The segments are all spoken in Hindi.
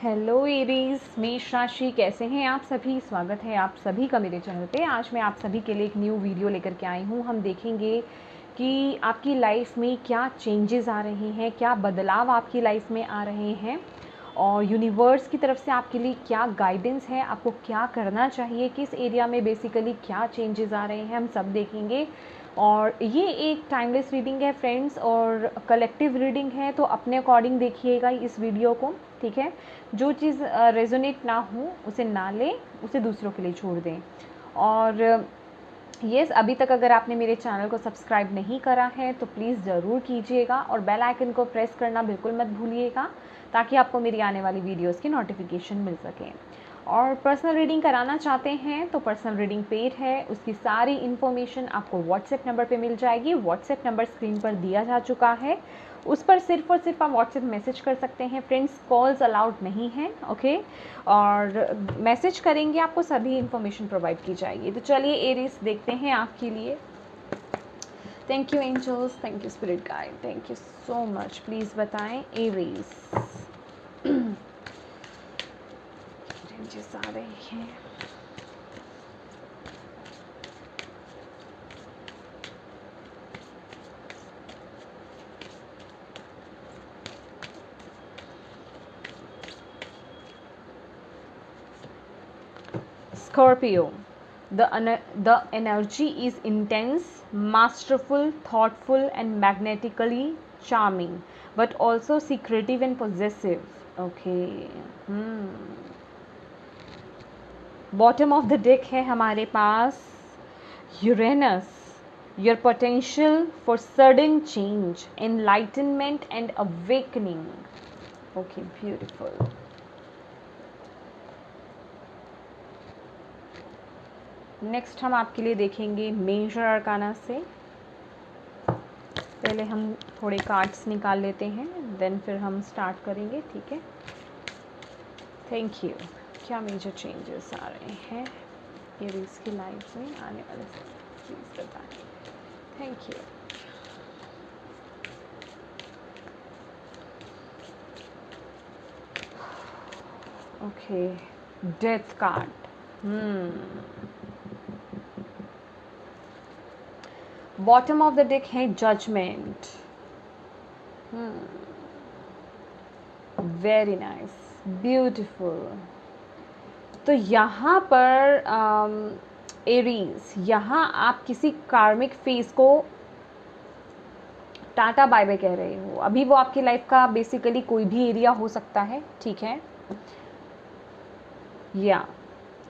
हेलो एरीज, मेष राशि, कैसे हैं आप सभी। स्वागत है आप सभी का मेरे चैनल पे। आज मैं आप सभी के लिए एक न्यू वीडियो लेकर के आई हूँ। हम देखेंगे कि आपकी लाइफ में क्या चेंजेस आ रहे हैं, क्या बदलाव आपकी लाइफ में आ रहे हैं और यूनिवर्स की तरफ से आपके लिए क्या गाइडेंस है, आपको क्या करना चाहिए, किस एरिया में बेसिकली क्या चेंजेस आ रहे हैं, हम सब देखेंगे। और ये एक टाइमलेस रीडिंग है फ्रेंड्स, और कलेक्टिव रीडिंग है, तो अपने अकॉर्डिंग देखिएगा इस वीडियो को, ठीक है। जो चीज़ रेजोनेट ना हो उसे ना लें, उसे दूसरों के लिए छोड़ दें। और येस, अभी तक अगर आपने मेरे चैनल को सब्सक्राइब नहीं करा है तो प्लीज़ ज़रूर कीजिएगा और बेल आइकन को प्रेस करना बिल्कुल मत भूलिएगा, ताकि आपको मेरी आने वाली वीडियोस की नोटिफिकेशन मिल सके। और पर्सनल रीडिंग कराना चाहते हैं तो पर्सनल रीडिंग पेड है, उसकी सारी इन्फॉर्मेशन आपको व्हाट्सएप नंबर पे मिल जाएगी। व्हाट्सएप नंबर स्क्रीन पर दिया जा चुका है, उस पर सिर्फ और सिर्फ आप व्हाट्सएप मैसेज कर सकते हैं फ्रेंड्स, कॉल्स अलाउड नहीं है, ओके। और मैसेज करेंगे आपको सभी इन्फॉर्मेशन प्रोवाइड की जाएगी। तो चलिए एरीज देखते हैं आपके लिए। Thank you angels, thank you spirit guide, thank you so much. Please बताएं एरीज चेंजेस आ रहे हैं। Scorpio, the energy is intense, masterful, thoughtful, and magnetically charming, but also secretive and possessive. Okay. Bottom of the deck है हमारे पास Uranus, your potential for sudden change, enlightenment, and awakening. Okay, beautiful. Next हम आपके लिए देखेंगे मेजर अरकाना से। पहले हम थोड़े कार्ड्स निकाल लेते हैं, देन फिर हम स्टार्ट करेंगे, ठीक है। Thank you. क्या मेजर चेंजेस आ रहे हैं एरीज की लाइफ में आने वाले से, प्लीज़ बताएं। Thank you. Okay, death card. Bottom of the deck है जजमेंट। Very nice, beautiful. तो यहाँ पर एरीज, यहाँ आप किसी कार्मिक फेज को टाटा बाय बाय कह रहे हो। अभी वो आपकी लाइफ का बेसिकली कोई भी एरिया हो सकता है, ठीक है, या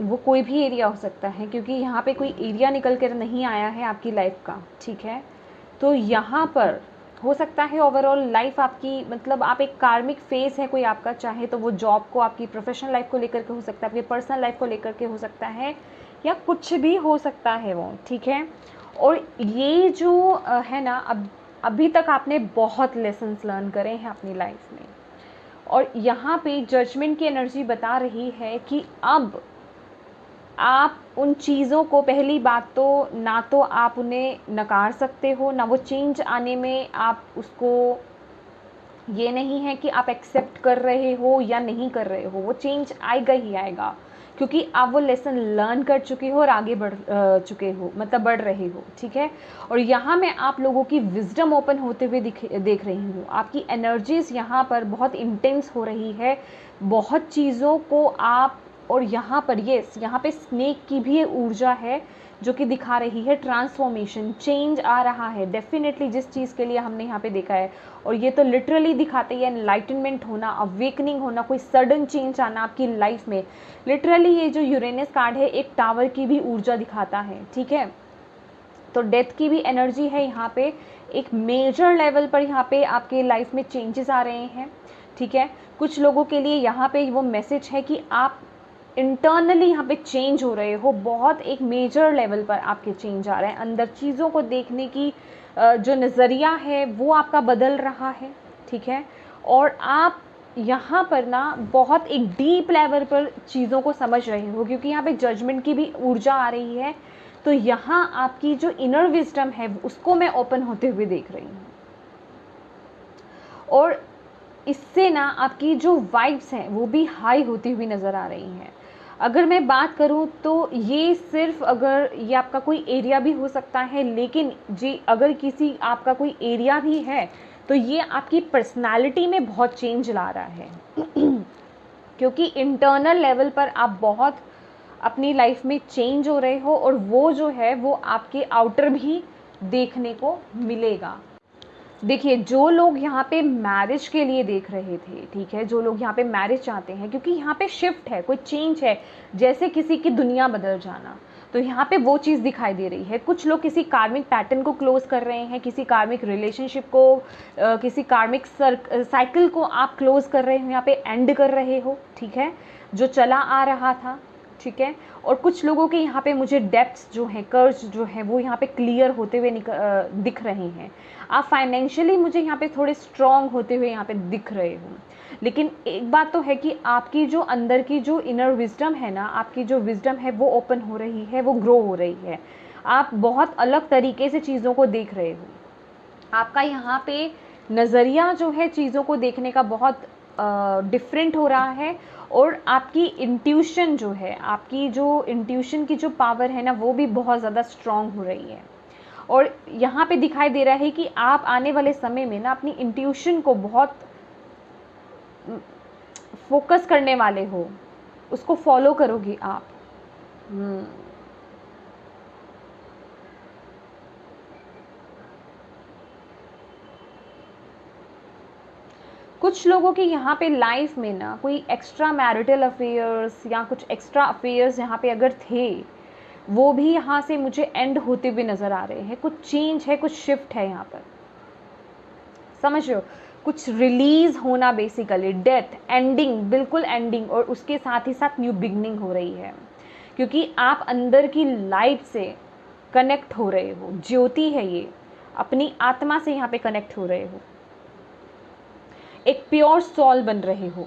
वो कोई भी एरिया हो सकता है, क्योंकि यहाँ पे कोई एरिया निकल कर नहीं आया है आपकी लाइफ का, ठीक है। तो यहाँ पर हो सकता है ओवरऑल लाइफ आपकी, मतलब आप एक कार्मिक फेज है कोई आपका, चाहे तो वो जॉब को, आपकी प्रोफेशनल लाइफ को लेकर के हो सकता है, आपकी पर्सनल लाइफ को लेकर के हो सकता है, या कुछ भी हो सकता है वो, ठीक है। और ये जो है ना, अभी तक आपने बहुत लेसन्स लर्न करे हैं अपनी लाइफ में, और यहाँ पे जजमेंट की एनर्जी बता रही है कि अब आप उन चीज़ों को, पहली बात तो ना तो आप उन्हें नकार सकते हो, ना वो चेंज आने में आप उसको, ये नहीं है कि आप एक्सेप्ट कर रहे हो या नहीं कर रहे हो, वो चेंज आएगा ही आएगा, क्योंकि आप वो लेसन लर्न कर चुके हो और आगे बढ़ चुके हो, मतलब बढ़ रहे हो, ठीक है। और यहाँ मैं आप लोगों की विजडम ओपन होते हुए देख रही हूँ। आपकी एनर्जीज यहाँ पर बहुत इंटेंस हो रही है, बहुत चीज़ों को आप, और यहाँ पर येस, यहाँ पे स्नेक की भी ऊर्जा है जो कि दिखा रही है ट्रांसफॉर्मेशन, चेंज आ रहा है डेफिनेटली, जिस चीज़ के लिए हमने यहाँ पे देखा है। और ये तो लिटरली दिखाते हैं एनलाइटनमेंट होना, अवेकनिंग होना, कोई सडन चेंज आना आपकी लाइफ में। लिटरली ये जो यूरेनस कार्ड है एक टावर की भी ऊर्जा दिखाता है, ठीक है। तो डेथ की भी एनर्जी है यहाँ पे, एक मेजर लेवल पर यहाँ पे आपके लाइफ में चेंजेस आ रहे हैं, ठीक है। कुछ लोगों के लिए यहाँ पे वो मैसेज है कि आप इंटरनली यहाँ पे चेंज हो रहे हो, बहुत एक मेजर लेवल पर आपके चेंज आ रहे हैं, अंदर चीज़ों को देखने की जो नज़रिया है वो आपका बदल रहा है, ठीक है। और आप यहाँ पर ना बहुत एक डीप लेवल पर चीज़ों को समझ रहे हो, क्योंकि यहाँ पे जजमेंट की भी ऊर्जा आ रही है। तो यहाँ आपकी जो इनर विजडम है उसको मैं ओपन होते हुए देख रही हूँ। और इससे ना आपकी जो वाइब्स हैं वो भी हाई होती हुई नज़र आ रही हैं। अगर मैं बात करूँ तो ये सिर्फ अगर ये आपका कोई एरिया भी हो सकता है, लेकिन जी अगर किसी आपका कोई एरिया भी है तो ये आपकी पर्सनालिटी में बहुत चेंज ला रहा है क्योंकि इंटरनल लेवल पर आप बहुत अपनी लाइफ में चेंज हो रहे हो और वो जो है वो आपके आउटर भी देखने को मिलेगा। देखिए, जो लोग यहाँ पे मैरिज के लिए देख रहे थे, ठीक है, जो लोग यहाँ पे मैरिज चाहते हैं, क्योंकि यहाँ पे शिफ्ट है, कोई चेंज है, जैसे किसी की दुनिया बदल जाना, तो यहाँ पे वो चीज़ दिखाई दे रही है। कुछ लोग किसी कार्मिक पैटर्न को क्लोज कर रहे हैं, किसी कार्मिक रिलेशनशिप को, किसी कार्मिक साइकिल को आप क्लोज कर रहे हो, यहाँ पे एंड कर रहे हो, ठीक है, जो चला आ रहा था, ठीक है। और कुछ लोगों के यहाँ पे मुझे डेप्थ्स जो हैं, कर्ज जो है वो यहाँ पे क्लियर होते हुए दिख रहे हैं। आप फाइनेंशियली मुझे यहाँ पे थोड़े स्ट्रॉन्ग होते हुए यहाँ पे दिख रहे हो। लेकिन एक बात तो है कि आपकी जो अंदर की जो इनर विजडम है ना, आपकी जो विजडम है वो ओपन हो रही है, वो ग्रो हो रही है। आप बहुत अलग तरीके से चीज़ों को देख रहे हो। आपका यहाँ पे नज़रिया जो है चीज़ों को देखने का बहुत डिफरेंट हो रहा है। और आपकी इंट्यूशन जो है, आपकी जो इंट्यूशन की जो पावर है ना, वो भी बहुत ज़्यादा स्ट्रॉन्ग हो रही है। और यहाँ पे दिखाई दे रहा है कि आप आने वाले समय में ना अपनी इंट्यूशन को बहुत फोकस करने वाले हो, उसको फॉलो करोगे आप। कुछ लोगों की यहाँ पे लाइफ में ना कोई एक्स्ट्रा मैरिटल अफेयर्स या कुछ एक्स्ट्रा अफेयर्स यहाँ पे अगर थे, वो भी यहाँ से मुझे एंड होते हुए नज़र आ रहे हैं। कुछ चेंज है, कुछ शिफ्ट है यहाँ पर, समझ रहे हो, कुछ रिलीज होना, बेसिकली डेथ, एंडिंग, बिल्कुल एंडिंग, और उसके साथ ही साथ न्यू बिगनिंग हो रही है। क्योंकि आप अंदर की लाइट से कनेक्ट हो रहे हो, ज्योति है ये, अपनी आत्मा से यहाँ पे कनेक्ट हो रहे हो, एक प्योर सोल बन रहे हो।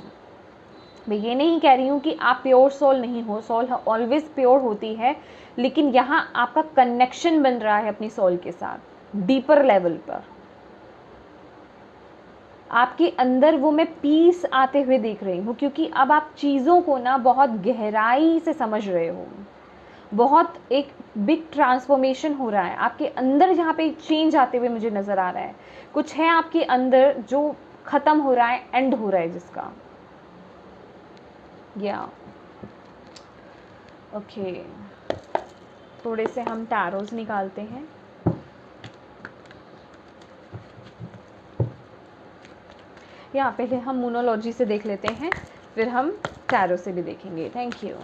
मैं ये नहीं कह रही हूँ कि आप प्योर सोल नहीं हो, सोल ऑलवेज प्योर होती है, लेकिन यहाँ आपका कनेक्शन बन रहा है अपनी सोल के साथ डीपर लेवल पर। आपके अंदर वो मैं पीस आते हुए देख रही हूँ, क्योंकि अब आप चीज़ों को ना बहुत गहराई से समझ रहे हो। बहुत एक बिग ट्रांसफॉर्मेशन हो रहा है आपके अंदर, जहाँ पे चेंज आते हुए मुझे नज़र आ रहा है। कुछ है आपके अंदर जो ख़त्म हो रहा है, एंड हो रहा है जिसका, या ओके। थोड़े से हम टैरोज निकालते हैं। या पहले हम मोनोलॉजी से देख लेते हैं, फिर हम टैरो से भी देखेंगे। Thank you.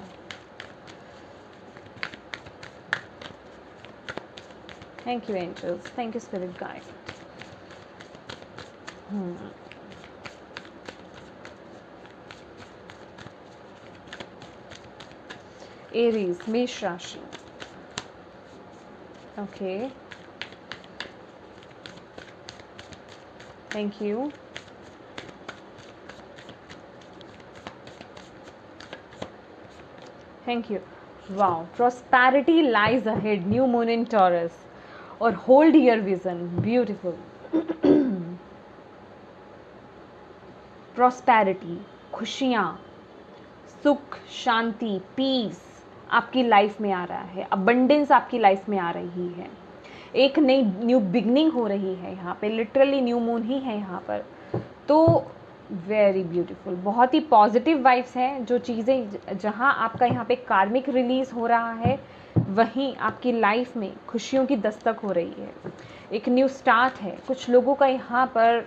Thank you angels, thank you spirit guide. Aries, मेष राशि, okay, thank you. Thank you. Wow, prosperity lies ahead, new moon in Taurus, और hold your vision, beautiful. Prosperity, खुशियाँ, सुख, शांति, पीस आपकी लाइफ में आ रहा है, अबंडेंस आपकी लाइफ में आ रही है, एक नई न्यू बिगनिंग हो रही है यहाँ पे, लिटरली न्यू मून ही है यहाँ पर। तो वेरी ब्यूटीफुल, बहुत ही पॉजिटिव वाइब्स हैं। जो चीज़ें जहाँ आपका यहाँ पे कार्मिक रिलीज हो रहा है, वहीं आपकी लाइफ में खुशियों की दस्तक हो रही है, एक न्यू स्टार्ट है। कुछ लोगों का यहाँ पर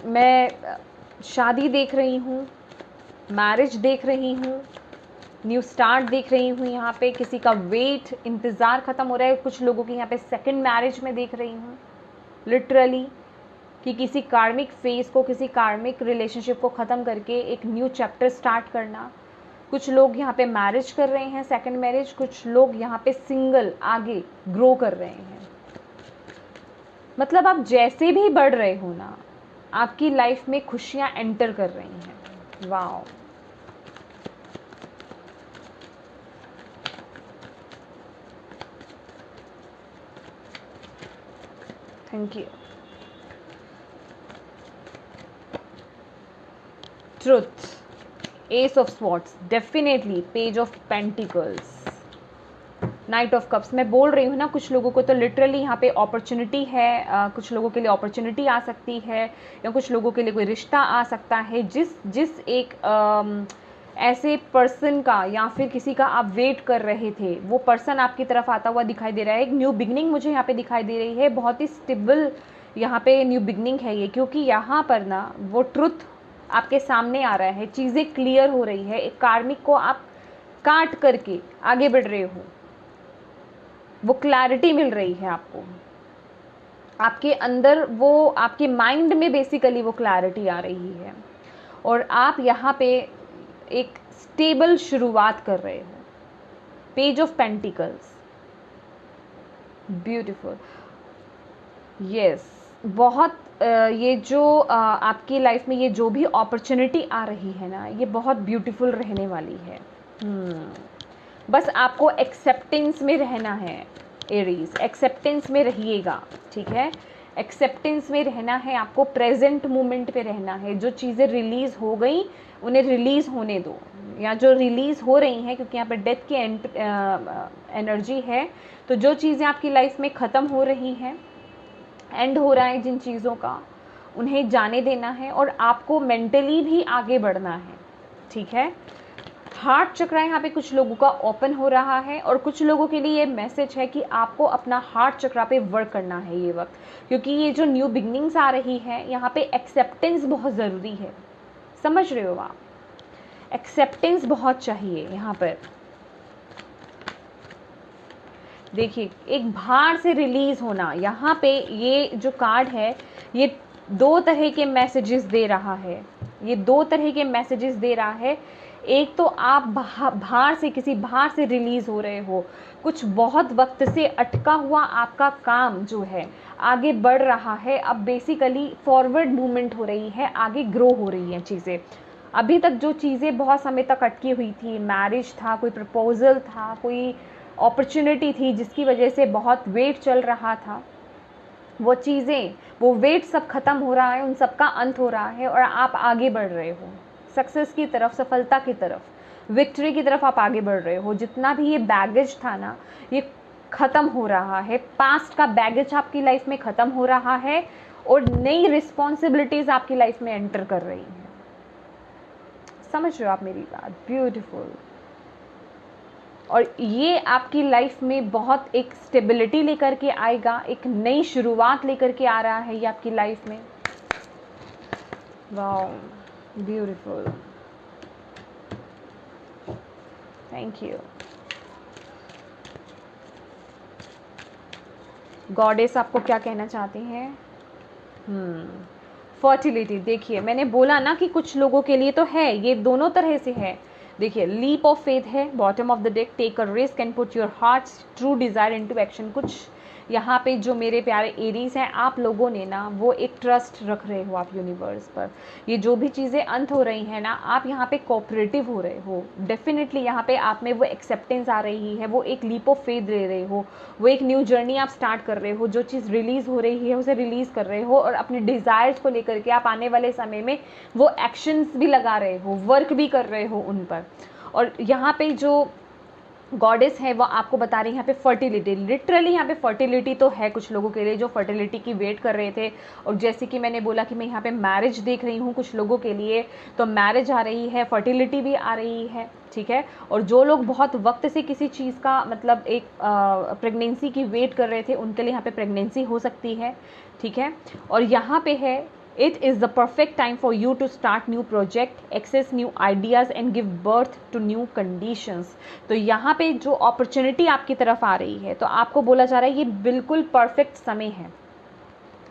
मैं शादी देख रही हूँ, मैरिज देख रही हूँ, न्यू स्टार्ट देख रही हूँ। यहाँ पे किसी का वेट, इंतज़ार ख़त्म हो रहा है। कुछ लोगों की यहाँ पे सेकंड मैरिज में देख रही हूँ, लिटरली, कि किसी कार्मिक फेज को, किसी कार्मिक रिलेशनशिप को ख़त्म करके एक न्यू चैप्टर स्टार्ट करना। कुछ लोग यहाँ पे मैरिज कर रहे हैं, सेकंड मैरिज। कुछ लोग यहाँ पे सिंगल आगे ग्रो कर रहे हैं। मतलब आप जैसे भी बढ़ रहे हो ना, आपकी लाइफ में खुशियाँ एंटर कर रही हैं। Wow, thank you. Truth, S of swords, definitely page of pentacles, night of cups. मैं बोल रही हूँ ना, कुछ लोगों को तो लिटरली यहाँ पे अपॉर्चुनिटी है, कुछ लोगों के लिए अपॉर्चुनिटी आ सकती है, या कुछ लोगों के लिए कोई रिश्ता आ सकता है। जिस एक ऐसे पर्सन का या फिर किसी का आप वेट कर रहे थे, वो पर्सन आपकी तरफ आता हुआ दिखाई दे रहा है। एक न्यू बिगनिंग मुझे यहाँ पे दिखाई दे रही है, बहुत ही स्टेबल यहाँ पे न्यू बिगनिंग है ये, क्योंकि यहाँ पर ना वो ट्रुथ आपके सामने आ रहा है, चीज़ें क्लियर हो रही है, एक कार्मिक को आप काट करके आगे बढ़ रहे हो, वो क्लैरिटी मिल रही है आपको, आपके अंदर वो, आपके माइंड में बेसिकली वो क्लैरिटी आ रही है, और आप यहाँ पे एक स्टेबल शुरुआत कर रहे हो। Page of pentacles, beautiful, yes. बहुत ये जो आपकी लाइफ में ये जो भी अपॉर्चुनिटी आ रही है ना, ये बहुत ब्यूटीफुल रहने वाली है। बस आपको एक्सेप्टेंस में रहना है एरीज, एक्सेप्टेंस में रहिएगा, ठीक है। एक्सेप्टेंस में रहना है आपको, प्रेजेंट मोमेंट पे रहना है। जो चीज़ें रिलीज़ हो गई उन्हें रिलीज़ होने दो, या जो रिलीज़ हो रही हैं, क्योंकि यहाँ पर डेथ की एनर्जी है, तो जो चीज़ें आपकी लाइफ में ख़त्म हो रही हैं, एंड हो रहा है जिन चीज़ों का, उन्हें जाने देना है, और आपको मेंटली भी आगे बढ़ना है, ठीक है। हार्ट चक्र यहाँ पे कुछ लोगों का ओपन हो रहा है, और कुछ लोगों के लिए ये मैसेज है कि आपको अपना हार्ट चक्र पे वर्क करना है ये वक्त, क्योंकि ये जो न्यू बिगनिंग्स आ रही है, यहाँ पे एक्सेप्टेंस बहुत ज़रूरी है। समझ रहे हो आप, एक्सेप्टेंस बहुत चाहिए यहाँ पर। देखिए, एक भार से रिलीज़ होना, यहाँ पे ये जो कार्ड है, ये दो तरह के मैसेजेस दे रहा है, ये दो तरह के मैसेजेस दे रहा है। एक तो आप भार से, किसी भार से रिलीज़ हो रहे हो, कुछ बहुत वक्त से अटका हुआ आपका काम जो है आगे बढ़ रहा है, अब बेसिकली फॉरवर्ड मूवमेंट हो रही है, आगे ग्रो हो रही हैं चीज़ें। अभी तक जो चीज़ें बहुत समय तक अटकी हुई थी, मैरिज था, कोई प्रपोजल था, कोई अपॉर्चुनिटी थी जिसकी वजह से बहुत वेट चल रहा था, वो चीज़ें, वो वेट सब ख़त्म हो रहा है, उन सब का अंत हो रहा है, और आप आगे बढ़ रहे हो सक्सेस की तरफ, सफलता की तरफ, विक्ट्री की तरफ आप आगे बढ़ रहे हो। जितना भी ये बैगेज था ना, ये ख़त्म हो रहा है, पास्ट का बैगेज आपकी लाइफ में ख़त्म हो रहा है, और नई रिस्पॉन्सिबिलिटीज़ आपकी लाइफ में एंटर कर रही हैं। समझ रहे हो आप मेरी बात? ब्यूटीफुल। और ये आपकी लाइफ में बहुत एक स्टेबिलिटी लेकर के आएगा, एक नई शुरुआत लेकर के आ रहा है ये आपकी लाइफ में। Wow, beautiful, thank you. Goddess आपको क्या कहना चाहती हैं? फर्टिलिटी, देखिए मैंने बोला ना कि कुछ लोगों के लिए तो है, ये दोनों तरह से है। देखिए, लीप ऑफ फेथ है bottom of the deck, take a risk and put your heart's true desire into action. कुछ यहाँ पे जो मेरे प्यारे एरीज हैं, आप लोगों ने ना वो एक ट्रस्ट रख रहे हो आप यूनिवर्स पर। ये जो भी चीज़ें अंत हो रही हैं ना, आप यहाँ पे कोऑपरेटिव हो रहे हो। डेफिनेटली यहाँ पे आप में वो एक्सेप्टेंस आ रही है, वो एक लीप ऑफ फेथ ले रहे हो, वो एक न्यू जर्नी आप स्टार्ट कर रहे हो। जो चीज़ रिलीज़ हो रही है उसे रिलीज़ कर रहे हो, और अपने डिज़ायर्स को लेकर के आप आने वाले समय में वो एक्शंस भी लगा रहे हो, वर्क भी कर रहे हो उन पर। और यहाँ पे जो गॉडेस है वो आपको बता रही है यहाँ पे फर्टिलिटी, लिटरली यहाँ पे फर्टिलिटी तो है कुछ लोगों के लिए जो फर्टिलिटी की वेट कर रहे थे। और जैसे कि मैंने बोला कि मैं यहाँ पे मैरिज देख रही हूँ कुछ लोगों के लिए, तो मैरिज आ रही है, फर्टिलिटी भी आ रही है, ठीक है। और जो लोग बहुत वक्त से किसी चीज़ का मतलब एक प्रेगनेंसी की वेट कर रहे थे, उनके लिए यहाँ पे प्रेगनेंसी हो सकती है, ठीक है। और यहाँ पे है, it is the perfect time for you to start new project, access new ideas and give birth to new conditions। तो यहाँ पे जो अपॉर्चुनिटी आपकी तरफ आ रही है, तो आपको बोला जा रहा है ये बिल्कुल परफेक्ट समय है,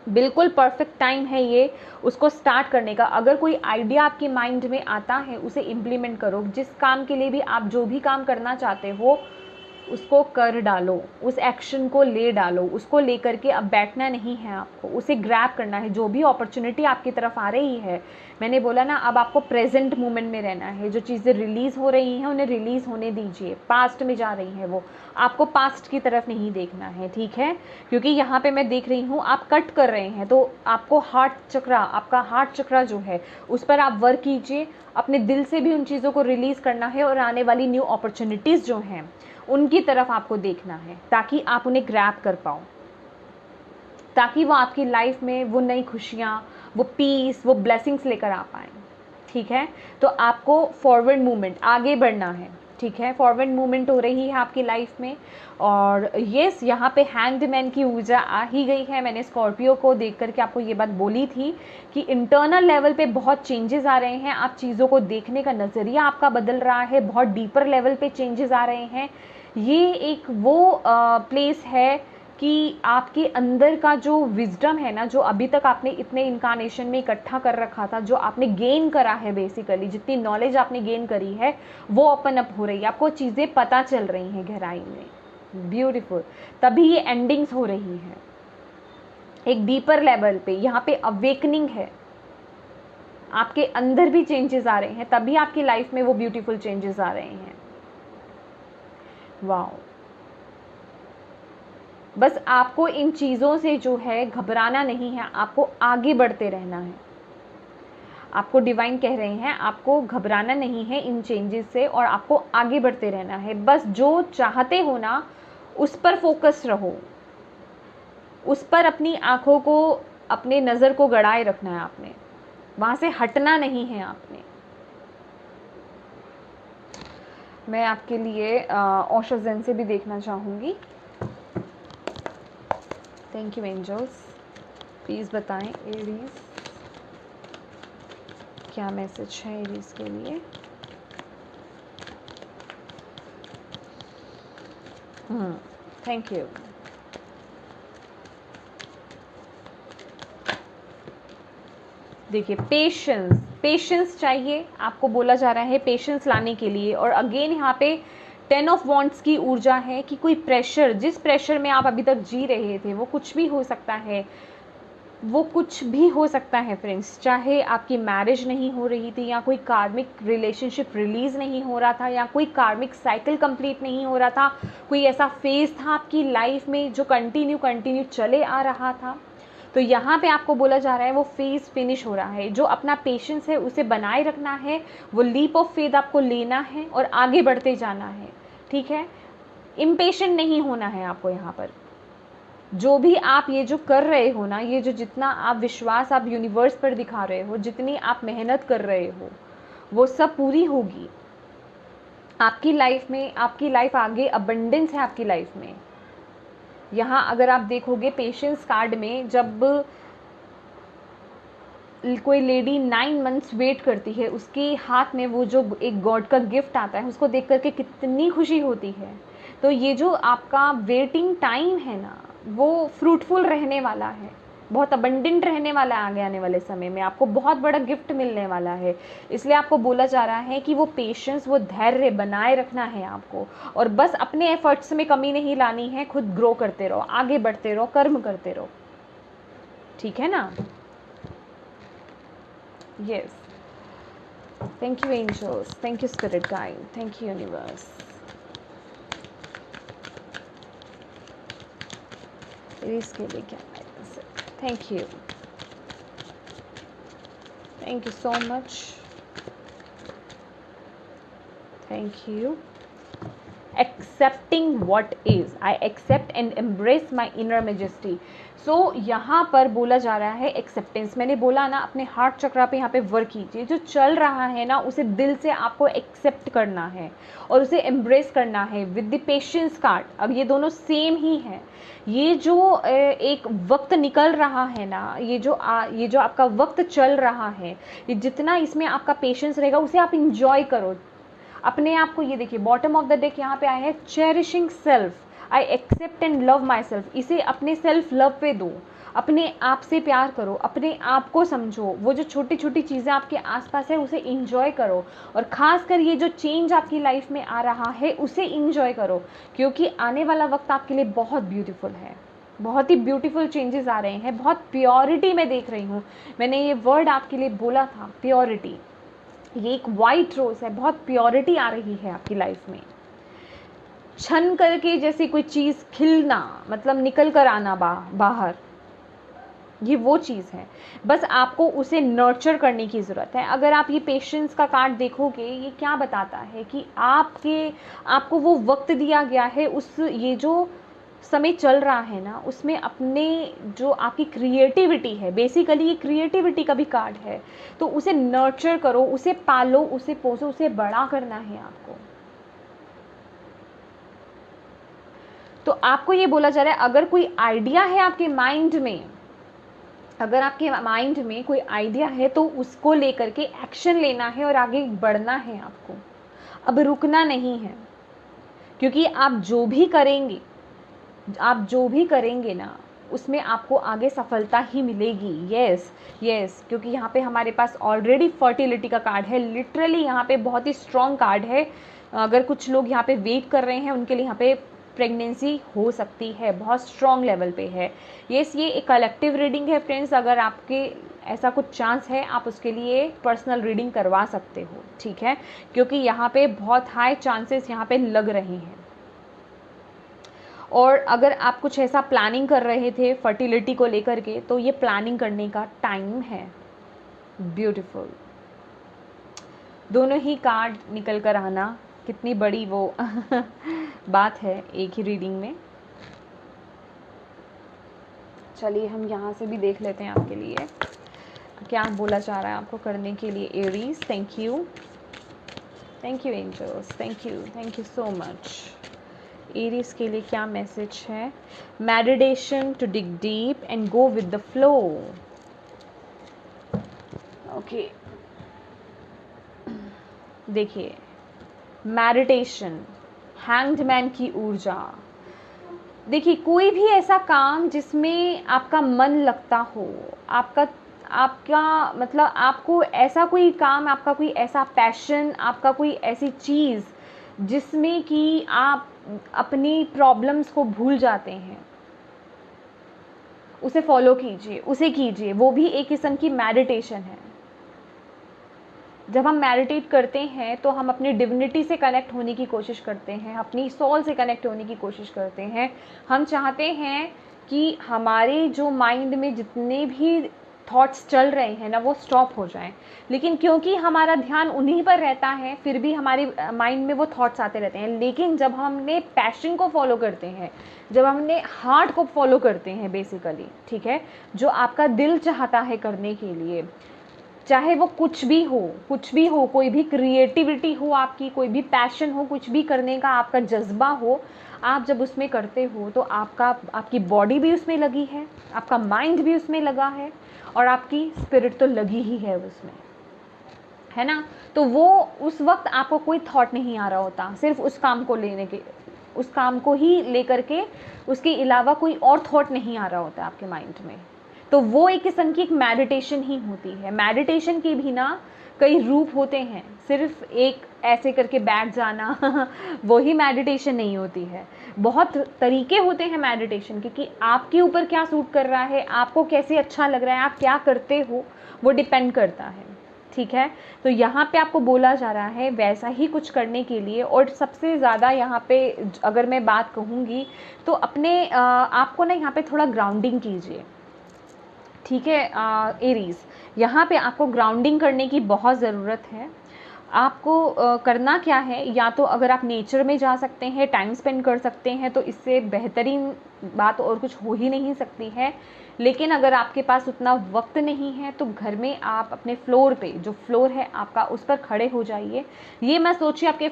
बिल्कुल परफेक्ट टाइम है ये उसको स्टार्ट करने का। अगर कोई आइडिया आपके माइंड में आता है, उसे इम्प्लीमेंट करो। जिस काम के लिए भी आप जो भी काम करना चाहते हो, उसको कर डालो, उस एक्शन को ले डालो, उसको लेकर के अब बैठना नहीं है आपको, उसे ग्रैब करना है। जो भी अपॉर्चुनिटी आपकी तरफ आ रही है, मैंने बोला ना, अब आपको प्रेजेंट मोमेंट में रहना है। जो चीज़ें रिलीज़ हो रही हैं उन्हें रिलीज़ होने दीजिए। पास्ट में जा रही हैं वो, आपको पास्ट की तरफ नहीं देखना है, ठीक है? क्योंकि यहाँ पे मैं देख रही हूँ आप कट कर रहे हैं, तो आपको हार्ट चक्रा, आपका हार्ट चक्रा जो है उस पर आप वर्क कीजिए। अपने दिल से भी उन चीज़ों को रिलीज़ करना है और आने वाली न्यू अपॉर्चुनिटीज़ जो हैं उनकी तरफ आपको देखना है, ताकि आप उन्हें ग्रैब कर पाओ, ताकि वो आपकी लाइफ में वो नई खुशियाँ, वो पीस, वो ब्लेसिंग्स लेकर आ पाएँ, ठीक है? तो आपको फॉरवर्ड मूवमेंट, आगे बढ़ना है, ठीक है? फॉरवर्ड मूवमेंट हो रही है आपकी लाइफ में। और येस, यहाँ पे हैंग्ड मैन की ऊर्जा आ ही गई है। मैंने स्कॉर्पियो को देख करके आपको ये बात बोली थी कि इंटरनल लेवल पे बहुत चेंजेस आ रहे हैं। आप चीज़ों को देखने का नज़रिया आपका बदल रहा है, बहुत डीपर लेवल पे चेंजेस आ रहे हैं। ये एक वो प्लेस है कि आपके अंदर का जो विजडम है ना, जो अभी तक आपने इतने इनकारनेशन में इकट्ठा कर रखा था, जो आपने गेन करा है, बेसिकली जितनी नॉलेज आपने गेन करी है वो ओपन अप हो रही है, आपको चीज़ें पता चल रही हैं गहराई में। ब्यूटीफुल। तभी ये एंडिंग्स हो रही है एक डीपर लेवल पे। यहाँ पे अवेकनिंग है, आपके अंदर भी चेंजेस आ रहे हैं, तभी आपकी लाइफ में वो ब्यूटीफुल चेंजेस आ रहे हैं। वाओ। बस आपको इन चीज़ों से जो है घबराना नहीं है, आपको आगे बढ़ते रहना है। आपको डिवाइन कह रहे हैं आपको घबराना नहीं है इन चेंजेस से, और आपको आगे बढ़ते रहना है। बस जो चाहते हो ना उस पर फोकस रहो, उस पर अपनी आँखों को, अपने नज़र को गड़ाए रखना है आपने, वहाँ से हटना नहीं है आपने। मैं आपके लिए ओशो ज़ेन से भी देखना चाहूँगी। थैंक यू एंजल्स, प्लीज़ बताएं एरीज क्या मैसेज है एरीज के लिए। Thank you. देखिए, पेशेंस चाहिए आपको, बोला जा रहा है पेशेंस लाने के लिए। और अगेन यहाँ पे 10 ऑफ वॉन्ड्स की ऊर्जा है कि कोई प्रेशर, जिस प्रेशर में आप अभी तक जी रहे थे, वो कुछ भी हो सकता है, वो कुछ भी हो सकता है फ्रेंड्स। चाहे आपकी मैरिज नहीं हो रही थी, या कोई कार्मिक रिलेशनशिप रिलीज़ नहीं हो रहा था, या कोई कार्मिक साइकिल कंप्लीट नहीं हो रहा था, कोई ऐसा फेज़ था आपकी लाइफ में जो कंटिन्यू चले आ रहा था, तो यहाँ पे आपको बोला जा रहा है वो फेज़ फिनिश हो रहा है। जो अपना पेशेंस है उसे बनाए रखना है, वो लीप ऑफ फेथ आपको लेना है और आगे बढ़ते जाना है, ठीक है? इम्पेशेंट नहीं होना है आपको यहाँ पर। जो भी आप ये जो कर रहे हो ना, ये जो जितना आप विश्वास आप यूनिवर्स पर दिखा रहे हो, जितनी आप मेहनत कर रहे हो, वो सब पूरी होगी आपकी लाइफ में। आपकी लाइफ आगे अबंडेंस है आपकी लाइफ में। यहाँ अगर आप देखोगे पेशेंस कार्ड में, जब कोई लेडी 9 मंथ्स वेट करती है, उसके हाथ में वो जो एक गॉड का गिफ्ट आता है, उसको देख करके कितनी खुशी होती है। तो ये जो आपका वेटिंग टाइम है ना, वो फ्रूटफुल रहने वाला है, बहुत अबंडेंट रहने वाला है। आगे आने वाले समय में आपको बहुत बड़ा गिफ्ट मिलने वाला है। इसलिए आपको बोला जा रहा है कि वो पेशेंस, वो धैर्य बनाए रखना है आपको, और बस अपने एफर्ट्स में कमी नहीं लानी है। खुद ग्रो करते रहो, आगे बढ़ते रहो, कर्म करते रहो, ठीक है ना? Yes, thank you angels, thank you spirit guide, thank you universe. इसके लिए क्या गाइडेंस है? Thank you, thank you so much, thank you. Accepting what is, I accept and embrace my inner majesty. सो यहाँ पर बोला जा रहा है एक्सेप्टेंस। मैंने बोला ना, अपने हार्ट चक्रा पे यहाँ पे वर्क कीजिए। जो चल रहा है ना, उसे दिल से आपको एक्सेप्ट करना है और उसे एम्ब्रेस करना है विद द पेशेंस कार्ड। अब ये दोनों सेम ही हैं। ये जो एक वक्त निकल रहा है ना, ये जो आपका वक्त चल रहा है, ये जितना इसमें आपका पेशेंस रहेगा, उसे आप इंजॉय करो अपने आप को। ये देखिए, बॉटम ऑफ द डेक यहाँ पे आया है cherishing self. I accept and love myself, इसे अपने सेल्फ लव पे दो, अपने आप से प्यार करो, अपने आप को समझो, वो जो छोटी छोटी चीज़ें आपके आसपास है उसे इंजॉय करो, और ख़ासकर ये जो चेंज आपकी लाइफ में आ रहा है उसे इंजॉय करो, क्योंकि आने वाला वक्त आपके लिए बहुत ब्यूटीफुल है, बहुत ही ब्यूटीफुल चेंजेस आ रहे हैं, बहुत प्योरिटी मैं देख रही हूँ। मैंने ये वर्ड आपके लिए बोला था, प्योरिटी, ये एक वाइट रोज़ है, बहुत प्योरिटी आ रही है आपकी लाइफ में। छन करके जैसे कोई चीज़ खिलना, मतलब निकल कर आना बाहर, ये वो चीज़ है, बस आपको उसे नर्चर करने की ज़रूरत है। अगर आप ये पेशेंस का कार्ड देखोगे, ये क्या बताता है कि आपको वो वक्त दिया गया है, उस ये जो समय चल रहा है ना, उसमें अपने जो आपकी क्रिएटिविटी है, बेसिकली ये क्रिएटिविटी का भी कार्ड है, तो उसे नर्चर करो, उसे पालो, उसे पोसो, उसे बड़ा करना है आपको। तो आपको ये बोला जा रहा है, अगर कोई आइडिया है आपके माइंड में, अगर आपके माइंड में कोई आइडिया है तो उसको लेकर के एक्शन लेना है और आगे बढ़ना है आपको, अब रुकना नहीं है, क्योंकि आप जो भी करेंगे ना, उसमें आपको आगे सफलता ही मिलेगी। यस, क्योंकि यहाँ पे हमारे पास ऑलरेडी फर्टिलिटी का कार्ड है, लिटरली यहाँ पे बहुत ही स्ट्रॉन्ग कार्ड है। अगर कुछ लोग यहाँ पे वेट कर रहे हैं, उनके लिए यहाँ पे प्रेगनेंसी हो सकती है, बहुत स्ट्रॉन्ग लेवल पे है। ये एक कलेक्टिव रीडिंग है फ्रेंड्स, अगर आपके ऐसा कुछ चांस है, आप उसके लिए पर्सनल रीडिंग करवा सकते हो, ठीक है, क्योंकि यहाँ पे बहुत हाई चांसेस यहाँ पे लग रहे हैं। और अगर आप कुछ ऐसा प्लानिंग कर रहे थे फर्टिलिटी को लेकर के, तो ये प्लानिंग करने का टाइम है। ब्यूटीफुल, दोनों ही कार्ड निकल कर आना, कितनी बड़ी वो बात है एक ही रीडिंग में। चलिए हम यहाँ से भी देख लेते हैं आपके लिए क्या बोला जा रहा है आपको करने के लिए। Aries, thank you angels, thank you so much. Aries के लिए क्या मैसेज है? Meditation to dig deep and go with the flow. Okay, देखिए, मेडिटेशन, हैंग्ड मैन की ऊर्जा। देखिए, कोई भी ऐसा काम जिसमें आपका मन लगता हो, आपका मतलब आपको ऐसा कोई काम, आपका कोई ऐसा पैशन, आपका कोई ऐसी चीज़ जिसमें कि आप अपनी प्रॉब्लम्स को भूल जाते हैं, उसे फॉलो कीजिए, उसे कीजिए, वो भी एक किस्म की मेडिटेशन है। जब हम मेडिटेट करते हैं तो हम अपनी डिविनिटी से कनेक्ट होने की कोशिश करते हैं, अपनी सोल से कनेक्ट होने की कोशिश करते हैं। हम चाहते हैं कि हमारे जो माइंड में जितने भी थॉट्स चल रहे हैं ना, वो स्टॉप हो जाएं, लेकिन क्योंकि हमारा ध्यान उन्हीं पर रहता है, फिर भी हमारे माइंड में वो थॉट्स आते रहते हैं। लेकिन जब हमने पैशन को फॉलो करते हैं, जब हमने हार्ट को फॉलो करते हैं बेसिकली, ठीक है, जो आपका दिल चाहता है करने के लिए, चाहे वो कुछ भी हो, कोई भी क्रिएटिविटी हो आपकी, कोई भी पैशन हो, कुछ भी करने का आपका जज्बा हो, आप जब उसमें करते हो तो आपकी बॉडी भी उसमें लगी है, आपका माइंड भी उसमें लगा है, और आपकी स्पिरिट तो लगी ही है उसमें, है ना। तो वो उस वक्त आपको कोई थॉट नहीं आ रहा होता, सिर्फ उस काम को ही लेकर के, उसके अलावा कोई और थॉट नहीं आ रहा होता आपके माइंड में। तो वो एक किस्म की एक मेडिटेशन ही होती है। मेडिटेशन के भी ना कई रूप होते हैं, सिर्फ एक ऐसे करके बैठ जाना वो ही मेडिटेशन नहीं होती है। बहुत तरीके होते हैं मेडिटेशन के, कि आपके ऊपर क्या सूट कर रहा है, आपको कैसे अच्छा लग रहा है, आप क्या करते हो, वो डिपेंड करता है, ठीक है। तो यहाँ पे आपको बोला जा रहा है वैसा ही कुछ करने के लिए। और सबसे ज़्यादा यहाँ पे अगर मैं बात कहूँगी तो अपने आपको ना यहाँ पे थोड़ा ग्राउंडिंग कीजिए, ठीक है। एरीज़, यहाँ पे आपको ग्राउंडिंग करने की बहुत ज़रूरत है। आपको करना क्या है, या तो अगर आप नेचर में जा सकते हैं, टाइम स्पेंड कर सकते हैं, तो इससे बेहतरीन बात और कुछ हो ही नहीं सकती है। लेकिन अगर आपके पास उतना वक्त नहीं है तो घर में आप अपने फ्लोर पे, जो फ्लोर है आपका, उस पर खड़े हो जाइए। ये मत सोचिए आपका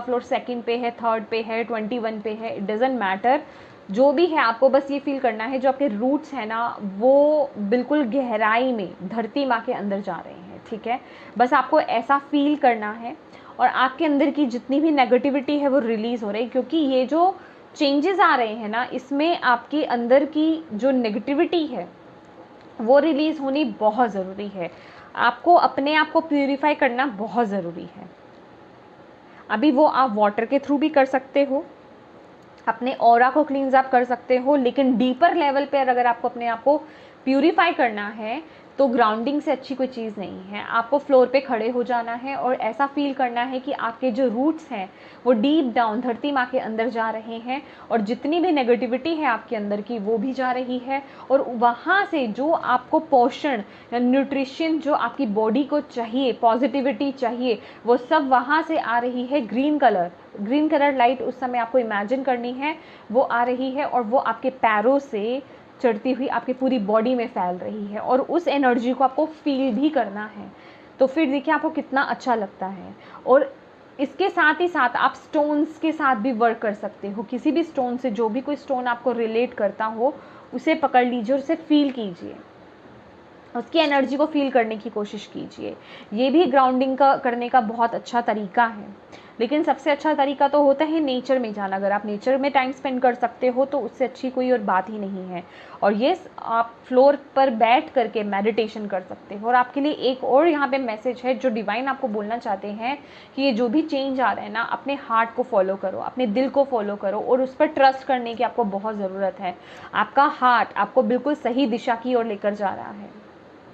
फ्लोर 2nd पे है, 3rd पे है, 21 पे है, इट डज़ंट मैटर। जो भी है, आपको बस ये फील करना है जो आपके रूट्स हैं ना, वो बिल्कुल गहराई में धरती माँ के अंदर जा रहे हैं, ठीक है। बस आपको ऐसा फील करना है, और आपके अंदर की जितनी भी नेगेटिविटी है वो रिलीज़ हो रही है, क्योंकि ये जो चेंजेस आ रहे हैं ना, इसमें आपके अंदर की जो नेगेटिविटी है वो रिलीज़ होनी बहुत ज़रूरी है। आपको अपने आप को प्यूरिफाई करना बहुत ज़रूरी है। अभी वो आप वाटर के थ्रू भी कर सकते हो, अपने ऑरा को क्लींस आप कर सकते हो, लेकिन डीपर लेवल पे अगर आपको अपने आप को प्यूरिफाई करना है तो ग्राउंडिंग से अच्छी कोई चीज़ नहीं है। आपको फ्लोर पे खड़े हो जाना है और ऐसा फील करना है कि आपके जो रूट्स हैं वो डीप डाउन धरती माँ के अंदर जा रहे हैं और जितनी भी नेगेटिविटी है आपके अंदर की वो भी जा रही है, और वहाँ से जो आपको पोषण या न्यूट्रिशन जो आपकी बॉडी को चाहिए, पॉजिटिविटी चाहिए, वो सब वहाँ से आ रही है। ग्रीन कलर लाइट उस समय आपको इमेजिन करनी है, वो आ रही है और वो आपके पैरों से चढ़ती हुई आपकी पूरी बॉडी में फैल रही है और उस एनर्जी को आपको फील भी करना है। तो फिर देखिए आपको कितना अच्छा लगता है। और इसके साथ ही साथ आप स्टोन्स के साथ भी वर्क कर सकते हो। किसी भी स्टोन से, जो भी कोई स्टोन आपको रिलेट करता हो, उसे पकड़ लीजिए और उसे फील कीजिए, उसकी एनर्जी को फील करने की कोशिश कीजिए। ये भी ग्राउंडिंग का करने का बहुत अच्छा तरीका है। लेकिन सबसे अच्छा तरीका तो होता है नेचर में जाना। अगर आप नेचर में टाइम स्पेंड कर सकते हो तो उससे अच्छी कोई और बात ही नहीं है। और ये आप फ्लोर पर बैठ करके मेडिटेशन कर सकते हो। और आपके लिए एक और यहाँ पे मैसेज है जो डिवाइन आपको बोलना चाहते हैं कि ये जो भी चेंज आ रहा है ना, अपने हार्ट को फॉलो करो, अपने दिल को फॉलो करो और उस पर ट्रस्ट करने की आपको बहुत ज़रूरत है। आपका हार्ट आपको बिल्कुल सही दिशा की ओर लेकर जा रहा है।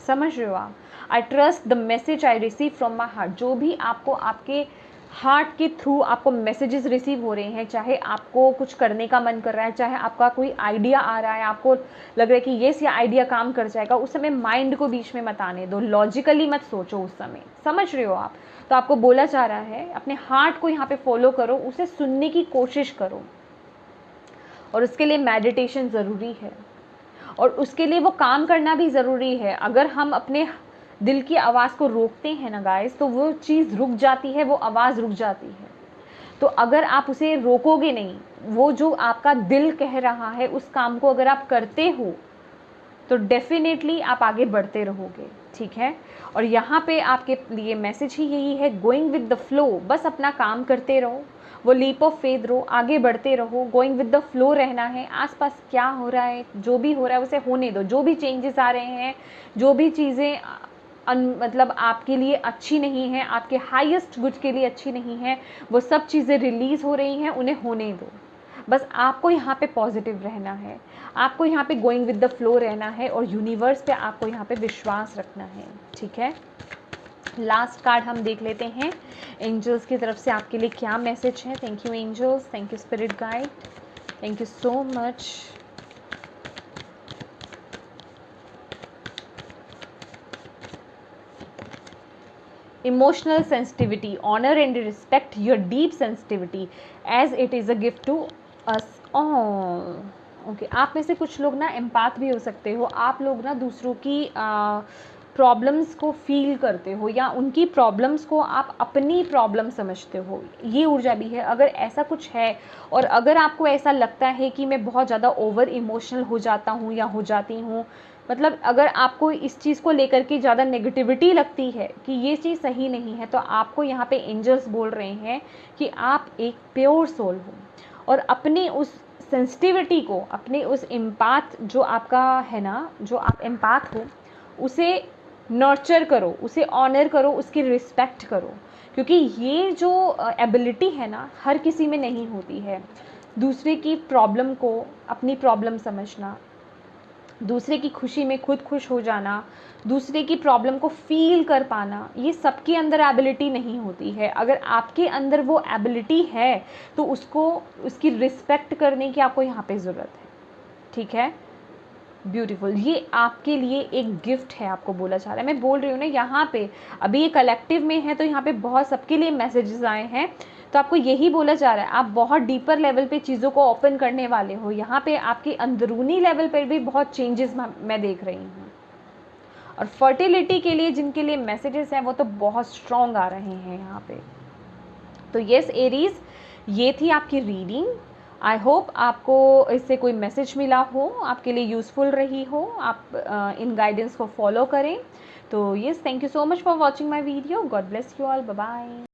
समझ रहे हो आप? I trust the message I receive from my heart. जो भी आपको आपके हार्ट के थ्रू आपको मैसेजेस रिसीव हो रहे हैं, चाहे आपको कुछ करने का मन कर रहा है, चाहे आपका कोई आइडिया आ रहा है, आपको लग रहा है कि ये आइडिया काम कर जाएगा, उस समय माइंड को बीच में मत आने दो, लॉजिकली मत सोचो उस समय। समझ रहे हो आप? तो आपको बोला जा रहा है अपने हार्ट को यहाँ पे फॉलो करो, उसे सुनने की कोशिश करो। और उसके लिए मेडिटेशन ज़रूरी है और उसके लिए वो काम करना भी ज़रूरी है। अगर हम अपने दिल की आवाज़ को रोकते हैं ना गाइस, तो वो चीज़ रुक जाती है, वो आवाज़ रुक जाती है। तो अगर आप उसे रोकोगे नहीं, वो जो आपका दिल कह रहा है उस काम को अगर आप करते हो तो डेफिनेटली आप आगे बढ़ते रहोगे। ठीक है? और यहाँ पे आपके लिए मैसेज ही यही है, गोइंग विद द फ्लो। बस अपना काम करते रहो, वो लीप ऑफ फेथ रहो, आगे बढ़ते रहो, गोइंग विद द फ्लो रहना है। आसपास क्या हो रहा है, जो भी हो रहा है उसे होने दो। जो भी चेंजेस आ रहे हैं, जो भी चीज़ें मतलब आपके लिए अच्छी नहीं है, आपके हाईएस्ट गुड के लिए अच्छी नहीं है, वो सब चीज़ें रिलीज़ हो रही हैं, उन्हें होने दो। बस आपको यहाँ पे पॉजिटिव रहना है, आपको यहाँ पे गोइंग विद द फ्लो रहना है और यूनिवर्स पे आपको यहाँ पे विश्वास रखना है। ठीक है? लास्ट कार्ड हम देख लेते हैं एंजल्स की तरफ से आपके लिए क्या मैसेज है। Thank you angels, thank you spirit guide, thank you so much. Emotional sensitivity, honor and respect your deep sensitivity as it is a gift to us all. Okay, आप में से कुछ लोग ना एम्पैथ भी हो सकते हो। आप लोग ना दूसरों की प्रॉब्लम्स को फील करते हो या उनकी प्रॉब्लम्स को आप अपनी प्रॉब्लम समझते हो, ये ऊर्जा भी है। अगर ऐसा कुछ है और अगर आपको ऐसा लगता है कि मैं बहुत ज़्यादा ओवर इमोशनल हो जाता हूँ या हो जाती हूँ, मतलब अगर आपको इस चीज़ को लेकर के ज़्यादा नेगेटिविटी लगती है कि ये चीज़ सही नहीं है, तो आपको यहाँ पे एंजल्स बोल रहे हैं कि आप एक प्योर सोल हो और अपनी उस सेंसिटिविटी को, अपने उस एम्पैथ जो आपका है ना, जो आप एम्पैथ हो, उसे नर्चर करो, उसे ऑनर करो, उसकी रिस्पेक्ट करो। क्योंकि ये जो एबिलिटी है ना, हर किसी में नहीं होती है। दूसरे की प्रॉब्लम को अपनी प्रॉब्लम समझना, दूसरे की खुशी में खुद खुश हो जाना, दूसरे की प्रॉब्लम को फील कर पाना, ये सबके अंदर एबिलिटी नहीं होती है। अगर आपके अंदर वो एबिलिटी है तो उसको, उसकी रिस्पेक्ट करने की आपको यहाँ पे ज़रूरत है। ठीक है? ब्यूटीफुल। ये आपके लिए एक गिफ्ट है, आपको बोला जा रहा है। मैं बोल रही हूँ ना, यहाँ पे अभी ये कलेक्टिव में है तो यहाँ पे बहुत सबके लिए मैसेजेस आए हैं, तो आपको यही बोला जा रहा है, आप बहुत डीपर लेवल पे चीज़ों को ओपन करने वाले हो। यहाँ पे आपके अंदरूनी लेवल पर भी बहुत चेंजेस मैं देख रही हूँ। और फर्टिलिटी के लिए जिनके लिए मैसेजेस हैं वो तो बहुत स्ट्रॉन्ग आ रहे हैं यहाँ पे। तो येस एरीज, ये थी आपकी रीडिंग। आई होप आपको इससे कोई मैसेज मिला हो, आपके लिए यूज़फुल रही हो, आप इन गाइडेंस को फॉलो करें। तो yes, thank you so much for watching my video. God bless you all. Bye bye.